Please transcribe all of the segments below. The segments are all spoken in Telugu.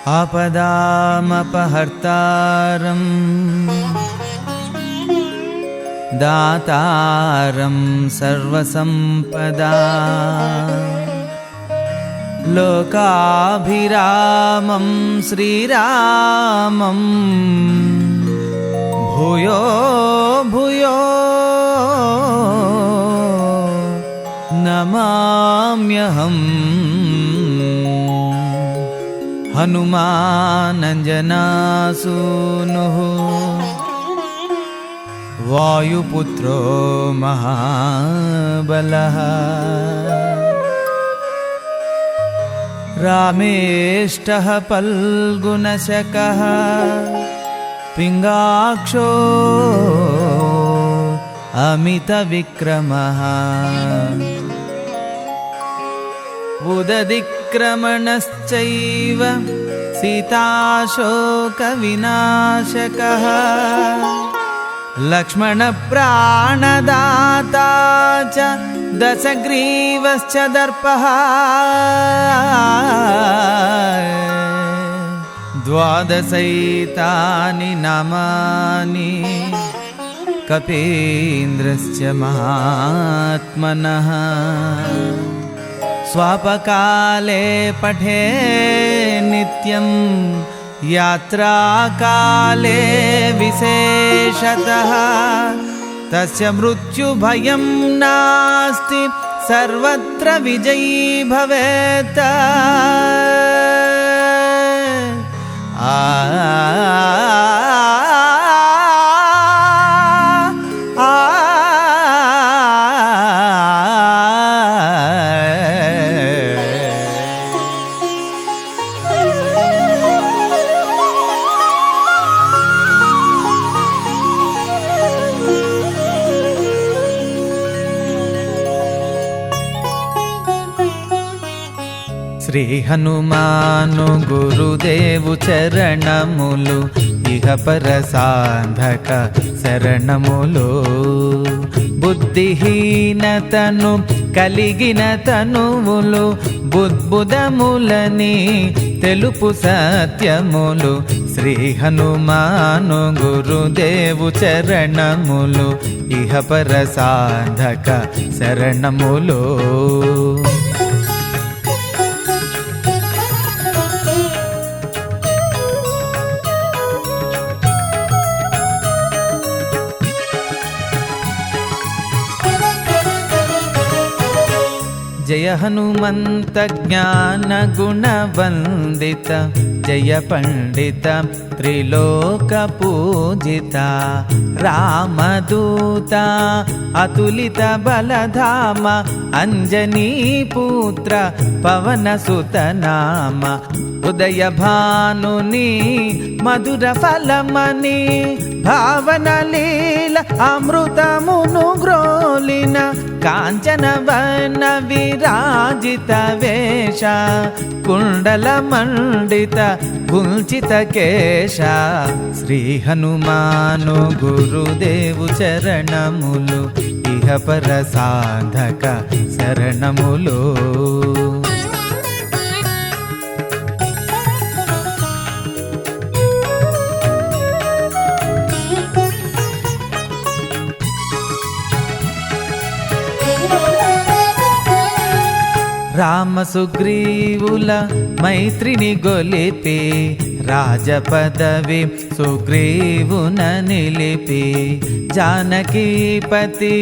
आपदामपहर्तारं दातारं सर्वसम्पदा लोकाभिरामं श्रीरामं भूयो भूयो नमाम्यहम्। हनुमानञ्जनासूनुः वायुपुत्रो महाबलः रामेष्टः फल्गुनशकः पिङ्गाक्षो अमितविक्रमः उदधिक्रमणश्चैव सीताशोकविनाशकः लक्ष्मणप्राणदाता च दशग्रीवश्च दर्पः द्वादशैतानि नामानि कपीन्द्रस्य महात्मनः स्वापकाले पठे नित्यं यात्राकाले विशेषतः तस्य मृत्युभयं नास्ति सर्वत्र विजयी भवेत्। శ్రీ హనుమాను గురుదేవు చరణములు ఇహ పర సాధక శరణములు బుద్ధిహీనతను కలిగిన తనువులు బుద్బుదములని తెలుపు సత్యములు శ్రీ హనుమాను గురుదేవు చరణములు ఇహ పర సాధక శరణములు जय हनुमंत ज्ञान गुण वंदित जय पंडित त्रिलोक पूजिता रामदूत अतुलित बलधाम अंजनी पुत्र पवन सुत नाम उदय भानुनी मधुर फलमणि भावन लील अमृतमुनु ग्रोलिन कांचन वन विराजित वेश कुंडल मंडित कुंचित केश श्री हनुमानु गुरुदेव चरणमुलु इह पर साधक शरणमुलु రామ సుగ్రీవుల మైత్రిని గొలిపి రాజపదవి సుగ్రీవున నిలిపి జానకీపతి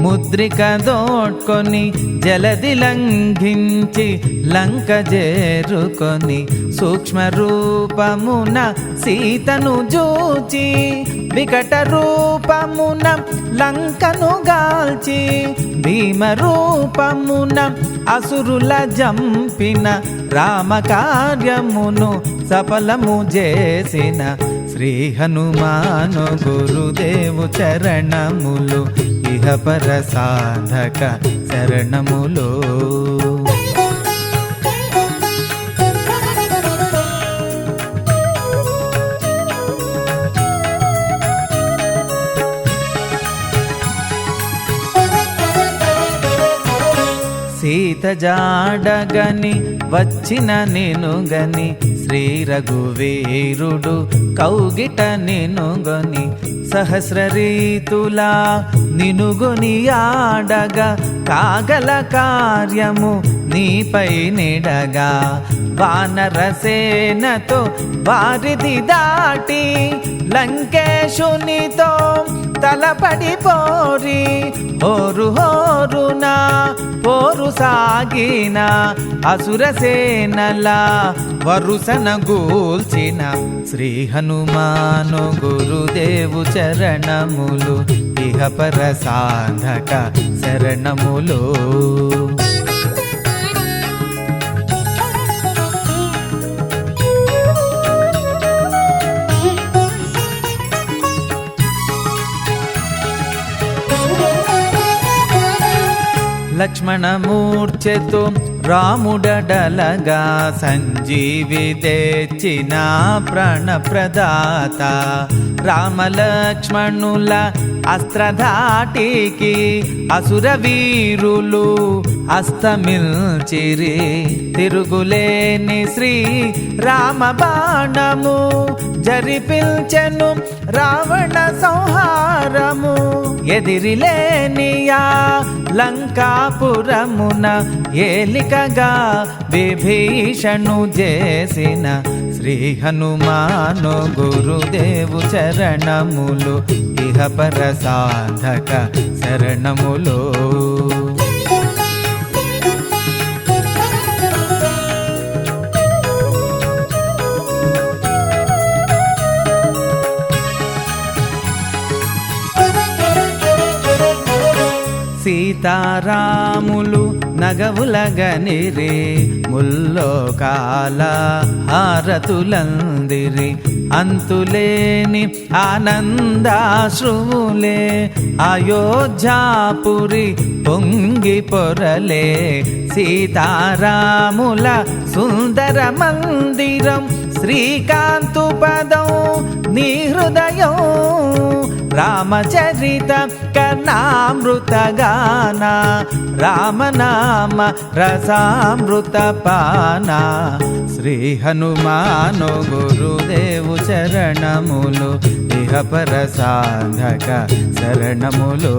ముద్రిక దోడ్కొని జలది లంఘించి లంక చేరుకొని సూక్ష్మ రూపమున సీతను జూచి వికట రూపమున లంకను గాల్చి భీమ రూపమున అసురుల జంపిన రామ కార్యమును సఫలము చేసిన శ్రీ హనుమాను గురుదేవు చరణములు ఇహ పర సాధక శరణములు సీత జాడగని వచ్చిన నినుగని శ్రీ రఘువీరుడు కౌగిట నినుగొని సహస్ర రీతులా నినుగొని ఆడగా కాగల కార్యము నీపై నిడగా వానరసేనతో వారిది దాటి లంకేశునితో తలపడి పోరి హోరు హోరున పోరు సాగిన అసురసేనల వరుసన గూల్చిన శ్రీ హనుమాను గురుదేవు చరణములు ఇహపర సాధక శరణములు. లక్ష్మణమూర్ఛతో రాముడడలగా సంజీవి తెచ్చిన ప్రాణప్రదాత రామలక్ష్మణుల అస్త్రధాటికి అసుర వీరులు అస్తమిల్చిరి తిరుగులేని శ్రీ రామ బాణము జరిపిల్చెను రావణ సంహారము ఎదిరిలేనియా లంకాపురమున ఏలికగా విభీషణు చేసిన శ్రీ హనుమాను గురుదేవు చరణములు ఇహపర సాధక శరణములు. సీతారాములు నగవులగనిరి ముల్లోకాల హారతులందిరి అంతులేని ఆనందాశ్రువులే అయోధ్యాపురి పొంగి పొరలే సీతారాముల సుందర మందిరం శ్రీకాంతు పదం నీ హృదయం రామచరిత కర్ణామృత గాన రామనామ రసామృత పాన శ్రీ హనుమాను గురుదేవు చరణములు ఇహపర సాధక శరణములు.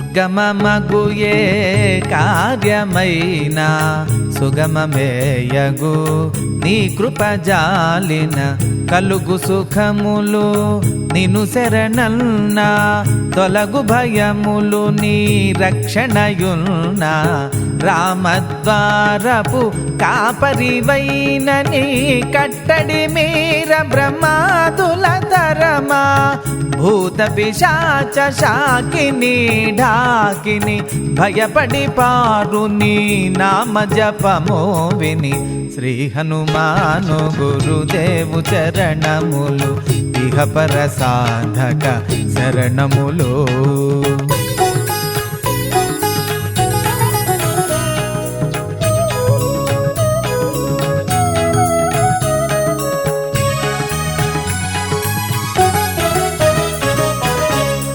దుర్గమమగుయే కార్యమైన సుగమమేయగు నీ కృపజాలిన కలుగు సుఖములు నిను శరణన్న తొలగు భయములు నీ రక్షణయున్న రామద్వారపు కాపరివైన నీ కట్టడి మీర బ్రహ్మాదుల తరమా భూత పిశాచ శాకిని ఢాకిని భయపడి పారు నీ నామ జపమో విని శ్రీ హనుమాను గురుదేవు చరణములు ఇహపర సాధక శరణములు.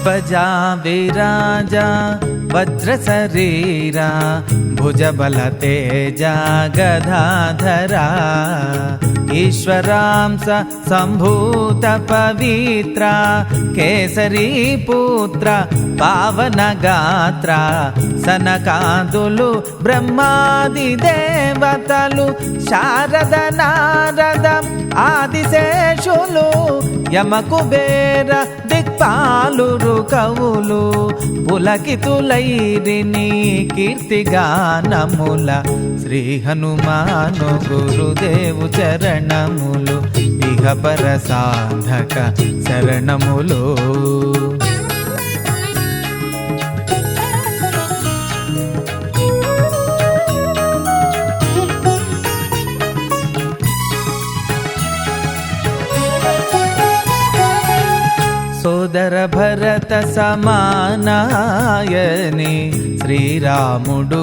బజా విరాజా వజ్ర శరీరా భుజబల తేజ గదాధరా ఈశ్వరాంస సంభూత పవిత్ర కేసరీ పుత్ర పావన గాత్ర సనకాదులు బ్రహ్మాది దేవతలు శారద నారద ఆదిశేషులు యమకుబేర దిక్పాలురు కవులు పులకితులైరి నీ కీర్తిగానముల శ్రీ హనుమాను గురుదేవు చరణములు ఇహపర సాధక శరణములు. సోదర భరత సమానాయని శ్రీరాముడు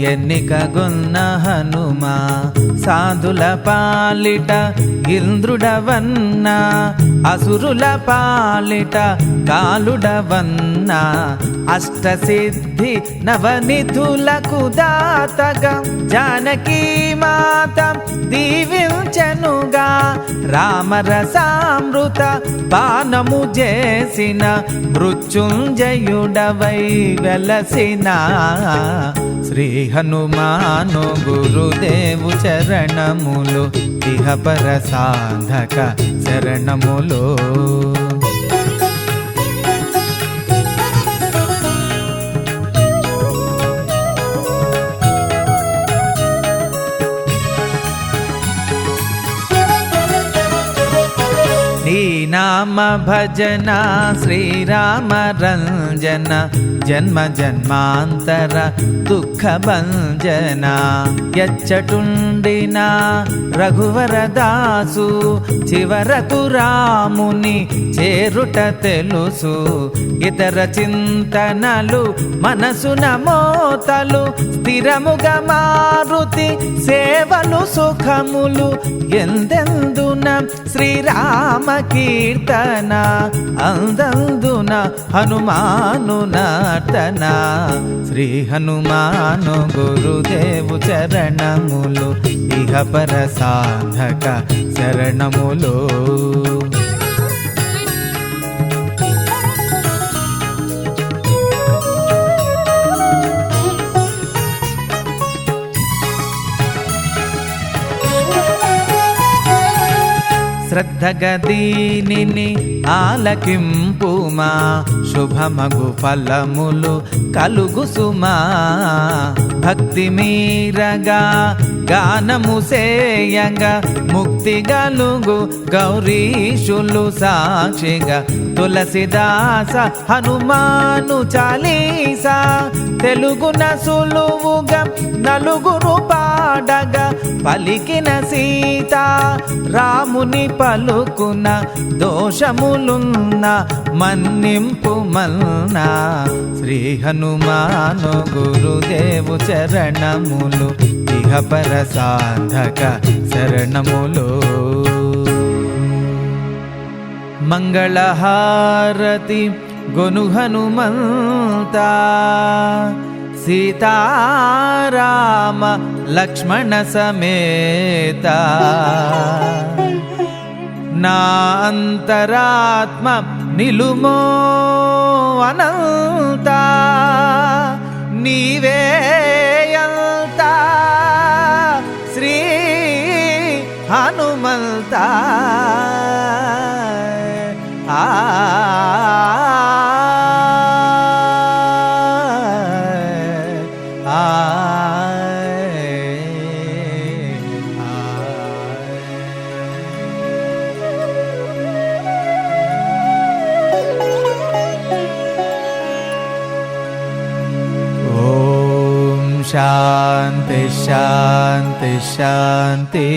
ఎన్నికగొన్న హనుమా సాధుల పాలిట ఇంద్రుడవన్న అసురుల పాలిట కాలుడవన్న అష్టసిద్ధి నవనిధులకు దాతగా జానకీ మాత దీవించనుగా రామరసామృత పానము చేసిన మృత్యుంజయుడవై వెలసిన శ్రీ హనుమాను గురుదేవు చరణములు ఇహపర సాధక శరణములు నీ నామ భజన శ్రీరామ రంజన జన్మ జన్మాంతర దుఃఖ భంజన ఎచ్చటుండిన రఘువరదాసు చివరకు రాముని చేరుట తెలుసు ఇతర చింతనలు మనసున మోతలు స్థిరముగా మారుతి సేవలు సుఖములు ఎందెందున శ్రీరామ కీర్తన అందందున హనుమాను నర్తన శ్రీ హనుమాను గురుదేవు చరణములు ఇహపర సాధక శరణములు శ్రద్ధగా దీనిని ఆలకింపుమా శుభమగు ఫలములు కలుగు సుమా భక్తి మీరగా గానము సేయంగా ముక్తి గలుగు గౌరీశులు సాక్షిగా తులసిదాస హనుమాను చాలీసా తెలుగున సులువుగా నలుగురు పాడగా పలికిన సీత రాముని పలుకున దోషములున్న మన్నింపు మల్నా శ్రీ హనుమాను గురుదేవు చరణములు ఇహపర సాధక శరణములు మంగళహారతి గొను హనుమంతా సీతారామ లక్ష్మణ సమేత నా అంతరాత్మ నిలుమో అనంత నీవేయంత శ్రీ హనుమంత शांति शांति शांति।